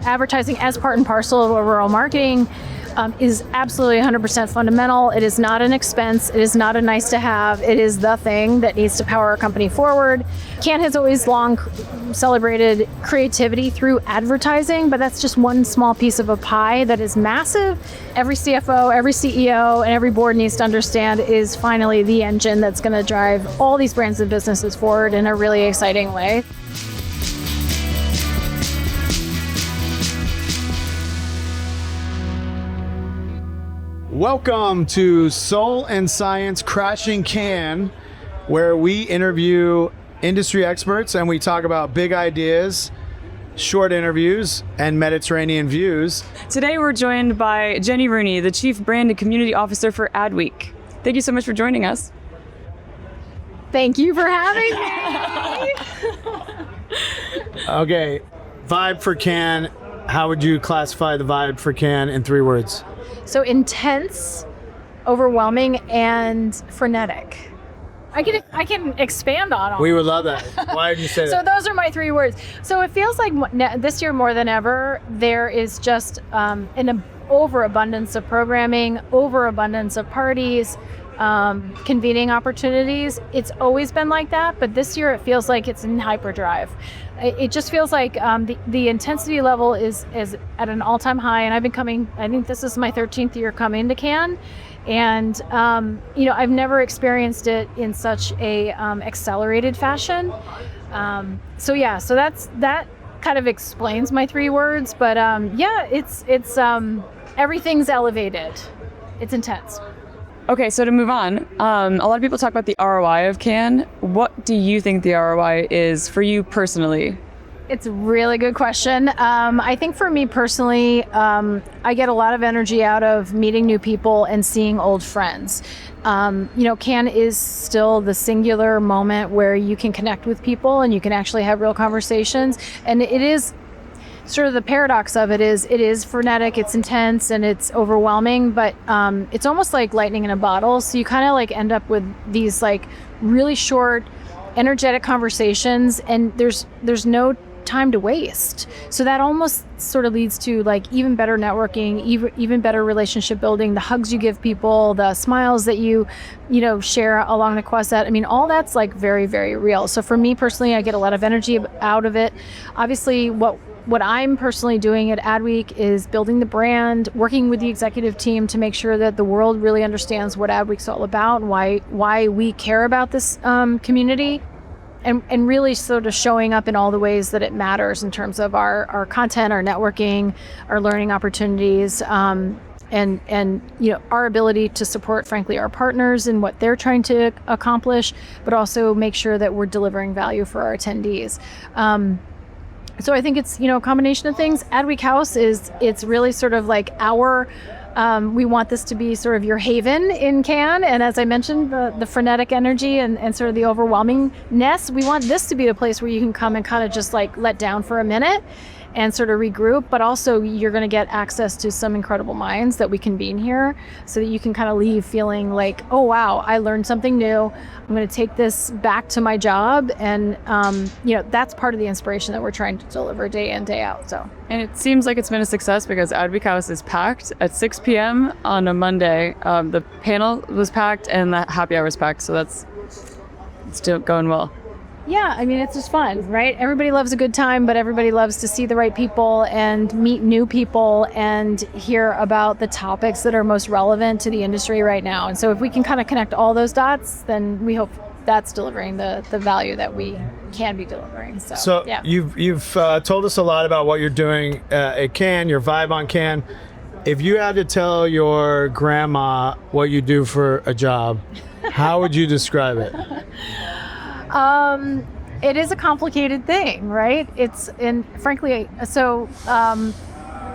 advertising as part and parcel of overall marketing is absolutely 100% fundamental. It is not an expense. It is not a nice to have. It is the thing that needs to power a company forward. Cannes has always long celebrated creativity through advertising, but that's just one small piece of a pie that is massive. Every CFO, every CEO, and every board needs to understand is finally the engine that's going to drive all these brands and businesses forward in a really exciting way. Welcome to Soul and Science Crashing Cannes, where we interview industry experts and we talk about big ideas, short interviews, and Mediterranean views. Today we're joined by Jenny Rooney, the Chief Brand and Community Officer for Adweek. Thank you so much for joining us. Thank you for having me. Okay, vibe for Cannes. How would you classify the vibe for Cannes in 3 words? So intense, overwhelming, and frenetic. I can expand on all. We would love that. Why did you say that? So those are my 3 words. So it feels like this year more than ever, there is just an overabundance of programming, overabundance of parties, convening opportunities. It's always been like that, but this year it feels like it's in hyperdrive. It just feels like the intensity level is at an all-time high, and I've been coming, I think this is my 13th year coming to Cannes, and I've never experienced it in such a accelerated fashion. So that kind of explains my 3 words, but it's everything's elevated. It's intense. Okay, so to move on, a lot of people talk about the ROI of Cannes. What do you think the ROI is for you personally? It's a really good question. I think for me personally, I get a lot of energy out of meeting new people and seeing old friends. Cannes is still the singular moment where you can connect with people and you can actually have real conversations. And it is sort of the paradox of it is frenetic, it's intense, and it's overwhelming, but it's almost like lightning in a bottle. So you kind of like end up with these like really short, energetic conversations, and there's no time to waste. So that almost sort of leads to like even better networking, even better relationship building, the hugs you give people, the smiles that you share along the quest. I mean, all that's like very, very real. So for me personally, I get a lot of energy out of it. Obviously, what I'm personally doing at Adweek is building the brand, working with the executive team to make sure that the world really understands what Adweek's all about and why we care about this community, and really sort of showing up in all the ways that it matters in terms of our content, our networking, our learning opportunities, and our ability to support, frankly, our partners in what they're trying to accomplish, but also make sure that we're delivering value for our attendees. So I think it's, a combination of things. Adweek House it's really sort of like we want this to be sort of your haven in Cannes. And as I mentioned, the frenetic energy and sort of the overwhelmingness, we want this to be a place where you can come and kind of just like let down for a minute and sort of regroup, but also you're going to get access to some incredible minds that we convene here so that you can kind of leave feeling like, oh wow, I learned something new. I'm going to take this back to my job, and that's part of the inspiration that we're trying to deliver day in, day out. So, and it seems like it's been a success because Adweek House is packed at 6 p.m. on a Monday. The panel was packed and the happy hour was packed, so it's still going well. Yeah, I mean, it's just fun, right? Everybody loves a good time, but everybody loves to see the right people and meet new people and hear about the topics that are most relevant to the industry right now. And so if we can kind of connect all those dots, then we hope that's delivering the value that we can be delivering. So yeah. You've told us a lot about what you're doing at Cannes, your vibe on Cannes. If you had to tell your grandma what you do for a job, how would you describe it? It is a complicated thing, right?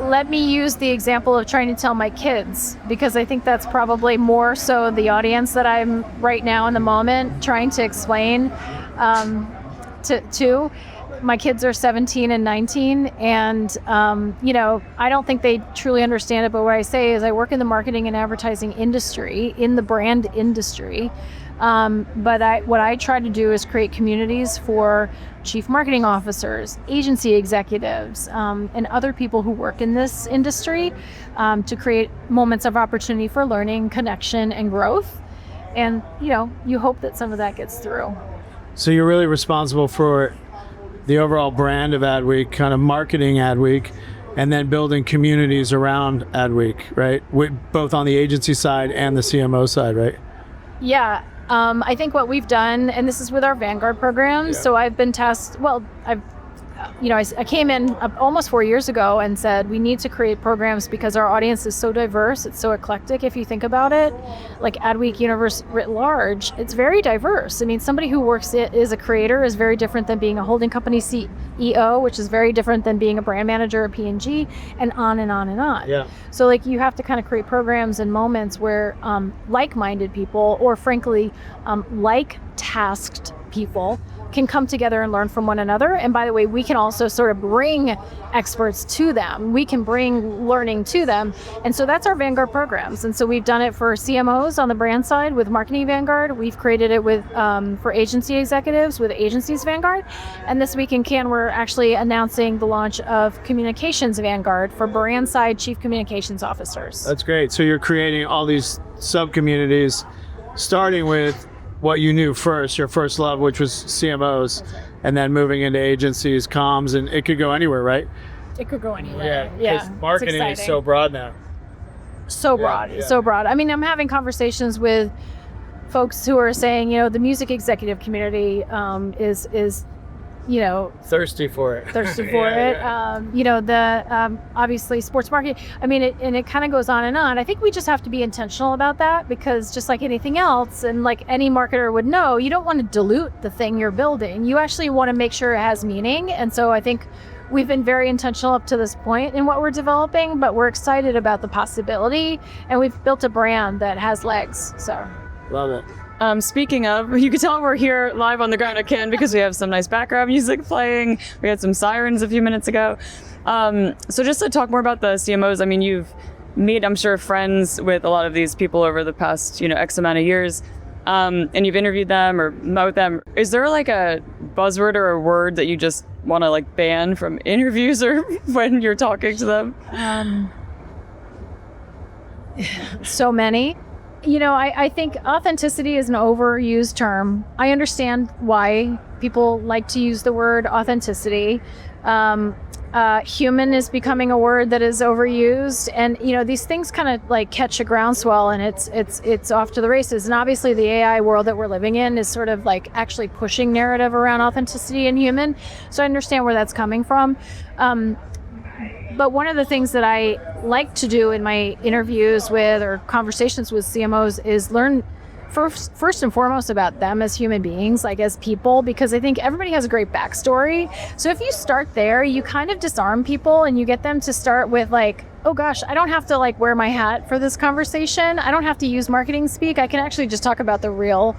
Let me use the example of trying to tell my kids, because I think that's probably more so the audience that I'm right now in the moment trying to explain to. My kids are 17 and 19, and I don't think they truly understand it, but what I say is I work in the marketing and advertising industry, in the brand industry. But what I try to do is create communities for chief marketing officers, agency executives, and other people who work in this industry to create moments of opportunity for learning, connection, and growth. And, you hope that some of that gets through. So you're really responsible for the overall brand of Adweek, kind of marketing Adweek, and then building communities around Adweek, right? Both on the agency side and the CMO side, right? Yeah. I think what we've done, and this is with our Vanguard program, so I've been tasked, I came in almost 4 years ago and said we need to create programs because our audience is so diverse, it's so eclectic if you think about it. Like Adweek universe writ large, it's very diverse. I mean, somebody who works as a creator is very different than being a holding company CEO, which is very different than being a brand manager at P&G, and on and on and on. Yeah. So you have to kind of create programs and moments where like-minded people, or frankly, like-tasked people can come together and learn from one another. And by the way, we can also sort of bring experts to them. We can bring learning to them. And so that's our Vanguard programs. And so we've done it for CMOs on the brand side with Marketing Vanguard. We've created it with for agency executives with Agencies Vanguard. And this week in Cannes, we're actually announcing the launch of Communications Vanguard for brand side chief communications officers. That's great. So you're creating all these sub-communities, starting with what you knew first, your first love, which was CMOs, and then moving into agencies, comms, and it could go anywhere, right? It could go anywhere. Yeah. Marketing is so broad now. So broad. I mean, I'm having conversations with folks who are saying, the music executive community is thirsty for it. Obviously sports marketing. I mean, it kind of goes on and on. I think we just have to be intentional about that, because just like anything else, and like any marketer would know, you don't want to dilute the thing you're building. You actually want to make sure it has meaning. And so I think we've been very intentional up to this point in what we're developing, but we're excited about the possibility, and we've built a brand that has legs. So love it. Speaking of, you can tell we're here live on the ground at Cannes because we have some nice background music playing. We had some sirens a few minutes ago. So just to talk more about the CMOs, I mean, you've made, I'm sure, friends with a lot of these people over the past, X amount of years, and you've interviewed them or met with them. Is there like a buzzword or a word that you just want to like ban from interviews or when you're talking to them? So many. I think authenticity is an overused term. I understand why people like to use the word authenticity. Human is becoming a word that is overused, and these things kind of like catch a groundswell, and it's off to the races. And obviously, the AI world that we're living in is sort of like actually pushing narrative around authenticity and human. So I understand where that's coming from. But one of the things that I like to do in my interviews with or conversations with CMOs is learn first and foremost about them as human beings, like as people, because I think everybody has a great backstory. So if you start there, you kind of disarm people and you get them to start with like, oh gosh, I don't have to like wear my hat for this conversation. I don't have to use marketing speak. I can actually just talk about the real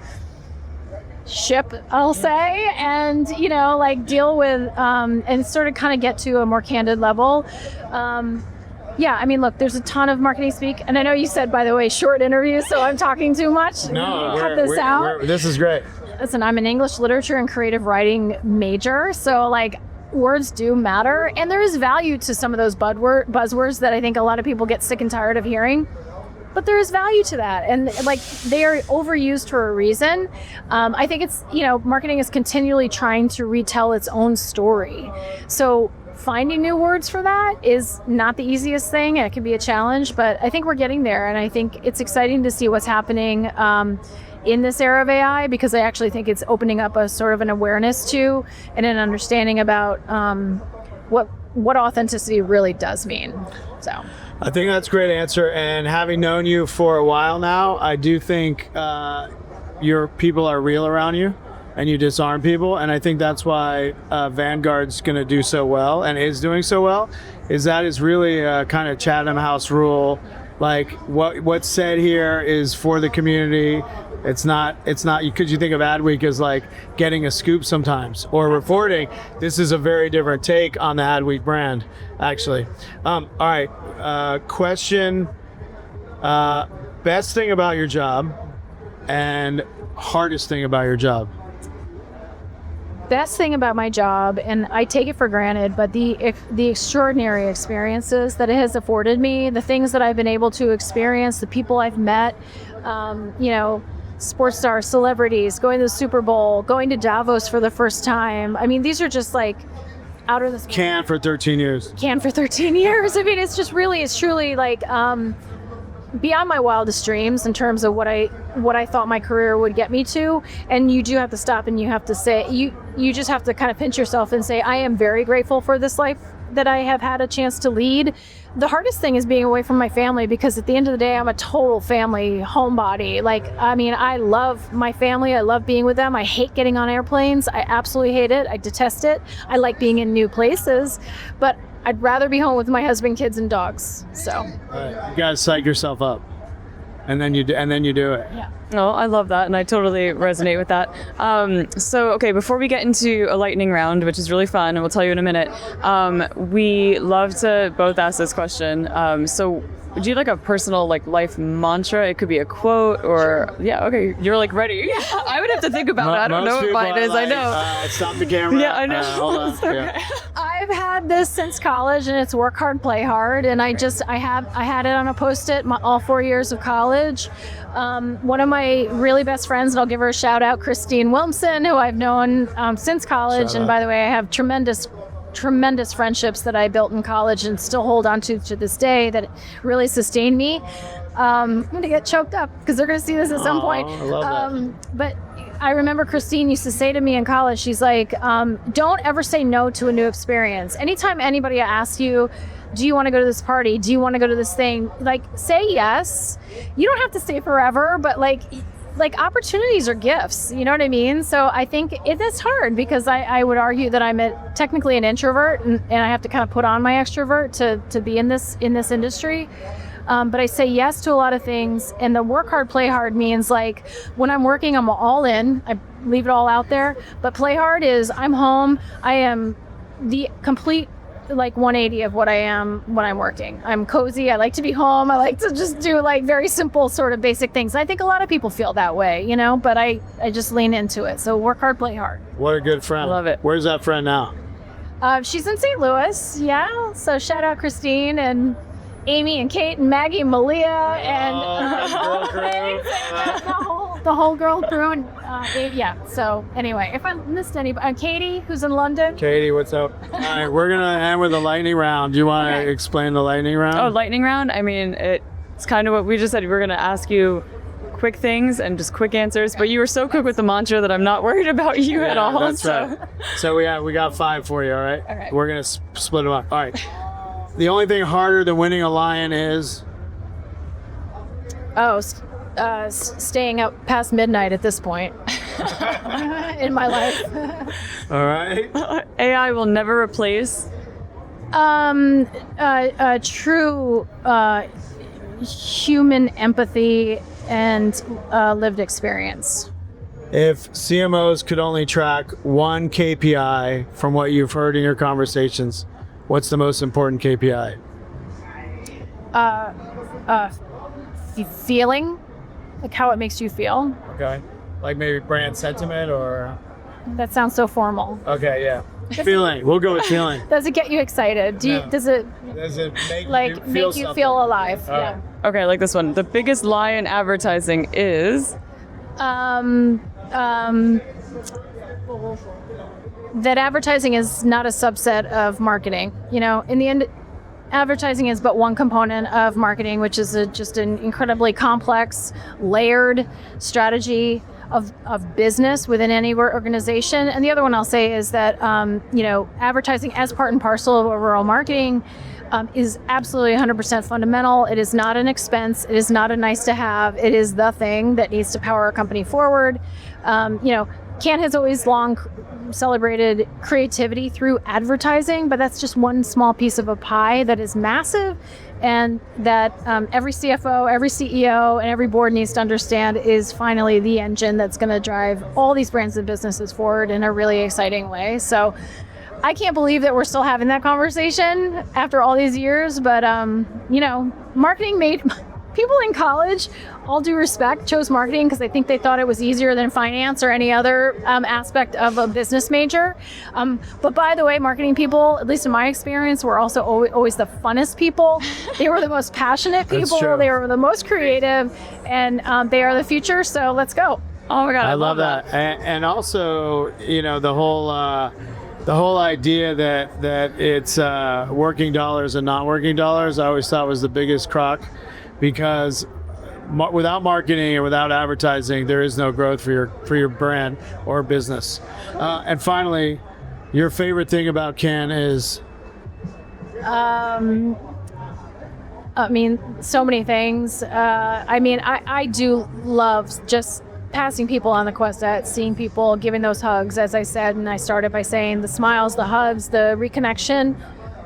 ship, I'll say, and deal with and sort of kind of get to a more candid level. I mean, look, there's a ton of marketing speak, and I know you said, by the way, short interviews, so I'm talking too much. No, cut this out. This is great. Listen, I'm an English literature and creative writing major, so like words do matter, and there is value to some of those buzzwords that I think a lot of people get sick and tired of hearing. But there is value to that, and like they are overused for a reason. I think it's marketing is continually trying to retell its own story. So finding new words for that is not the easiest thing, and it can be a challenge. But I think we're getting there, and I think it's exciting to see what's happening in this era of AI, because I actually think it's opening up a sort of an awareness to and an understanding about what authenticity really does mean. So I think that's a great answer. And having known you for a while now, I do think your people are real around you and you disarm people. And I think that's why Vanguard's going to do so well and is doing so well, is that is really a kind of Chatham House rule. Like what's said here is for the community. It's not because you think of Adweek as like getting a scoop sometimes or reporting. This is a very different take on the Adweek brand, actually. All right, question, best thing about your job and hardest thing about your job? Best thing about my job, and I take it for granted, but the extraordinary experiences that it has afforded me, the things that I've been able to experience, the people I've met, sports stars, celebrities, going to the Super Bowl, going to Davos for the first time. I mean, these are just like out of this. Cannes for 13 years. Cannes for 13 years. I mean, it's truly like beyond my wildest dreams in terms of what I thought my career would get me to. And you do have to stop and you have to say, you just have to kind of pinch yourself and say, I am very grateful for this life that I have had a chance to lead. The hardest thing is being away from my family, because at the end of the day, I'm a total family homebody. Like, I mean, I love my family. I love being with them. I hate getting on airplanes. I absolutely hate it. I detest it. I like being in new places, but I'd rather be home with my husband, kids, and dogs. So All right. You gotta psych yourself up, and then you do it. yeah. No, I love that, and I totally resonate with that. Okay, before we get into a lightning round, which is really fun, and we'll tell you in a minute, we love to both ask this question. So would you like a personal life mantra? It could be a quote or, yeah, okay, you're ready. I would have to think about it. I don't know what mine is, I know. Stop the camera. Yeah, I know. Hold on. It's okay. Yeah. I've had this since college, and it's work hard, play hard. And I had it on a Post-it all 4 years of college. One of my really best friends, and I'll give her a shout out, Christine Wilmson, who I've known since college. Shout and out. by the way, I have tremendous friendships that I built in college and still hold on to this day that really sustained me. I'm going to get choked up because they're going to see this at some point. I love that. But I remember Christine used to say to me in college, she's like, don't ever say no to a new experience. Anytime anybody asks you, do you want to go to this party? Do you want to go to this thing? Say yes. You don't have to stay forever, but like opportunities are gifts, you know what I mean? So I think it is hard, because I would argue that I'm technically an introvert, and I have to kind of put on my extrovert to be in this industry. But I say yes to a lot of things, and the work hard, play hard means when I'm working, I'm all in. I leave it all out there. But play hard is I'm home. I am the complete 180 of what I am when I'm working. I'm cozy. I like to be home. I like to just do very simple sort of basic things. I think a lot of people feel that way, but I just lean into it. So work hard, play hard. What a good friend. Love it. Where's that friend now? She's in St. Louis. Yeah. So shout out Christine and Amy and Kate and Maggie and Malia and the whole girl crew. And yeah. So anyway, if I missed anybody, Katie, who's in London. Katie, what's up? All right, we're gonna end with a lightning round. Do you want to explain the lightning round? Oh, lightning round? I mean, it's kind of what we just said. We're going to ask you quick things and just quick answers, but you were so quick with the mantra that I'm not worried about you at all. That's right. So we got 5 for you, all right? All right. We're gonna split them up. All right. The only thing harder than winning a lion is? Staying up past midnight at this point in my life. All right. AI will never replace. True human empathy and lived experience. If CMOs could only track one KPI from what you've heard in your conversations, what's the most important KPI? Feeling, how it makes you feel. Okay. Like maybe brand sentiment or? That sounds so formal. Okay, yeah. Feeling. We'll go with feeling. Does it get you excited? Does it make you feel alive? All Yeah. right. Okay, like this one. The biggest lie in advertising is? That advertising is not a subset of marketing. In the end, advertising is but one component of marketing, which is just an incredibly complex, layered strategy of business within any organization. And the other one I'll say is that, advertising as part and parcel of overall marketing is absolutely 100% fundamental. It is not an expense. It is not a nice to have. It is the thing that needs to power a company forward. Cannes has always long celebrated creativity through advertising, but that's just one small piece of a pie that is massive, and that every CFO, every CEO, and every board needs to understand is finally the engine that's going to drive all these brands and businesses forward in a really exciting way. So I can't believe that we're still having that conversation after all these years, but marketing made people in college, all due respect, chose marketing because I think they thought it was easier than finance or any other aspect of a business major. But by the way, marketing people, at least in my experience, were also always the funnest people. They were the most passionate people. They were the most creative, and they are the future. So let's go. Oh my God, I love that. And also, you know, the whole idea that it's working dollars and not working dollars, I always thought was the biggest crock, because without marketing and without advertising, there is no growth for your brand or business. And finally, your favorite thing about Cannes is? I mean, so many things. I do love just passing people on the Questa, seeing people, giving those hugs, as I said, and I started by saying the smiles, the hugs, the reconnection,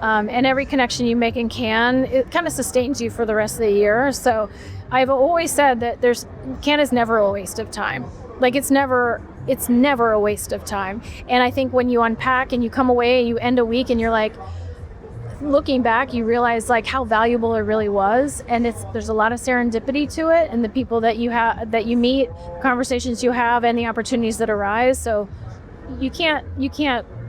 and every connection you make in Cannes, it kind of sustains you for the rest of the year. So I've always said that Cannes is never a waste of time. Like it's never a waste of time. And I think when you unpack and you come away and you end a week and you're like, looking back, you realize like how valuable it really was, and there's a lot of serendipity to it, and the people that you meet, conversations you have, and the opportunities that arise. So you can't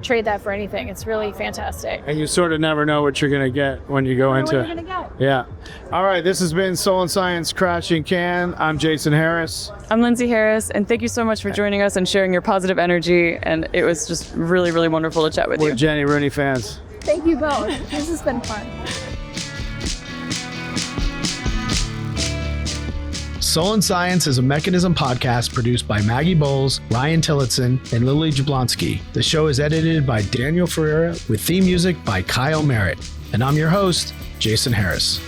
trade that for anything. It's really fantastic. And you sort of never know what you're going to get when you go into it. Yeah. All right. This has been Soul and Science Crashing Cannes. I'm Jason Harris. I'm Lindsay Harris, and thank you so much for joining us and sharing your positive energy. And it was just really, really wonderful to chat with you. We're Jenny Rooney fans. Thank you both. This has been fun. Soul and Science is a Mekanism podcast produced by Maggie Bowles, Ryan Tillotson, and Lily Jablonski. The show is edited by Daniel Ferreira with theme music by Kyle Merritt. And I'm your host, Jason Harris.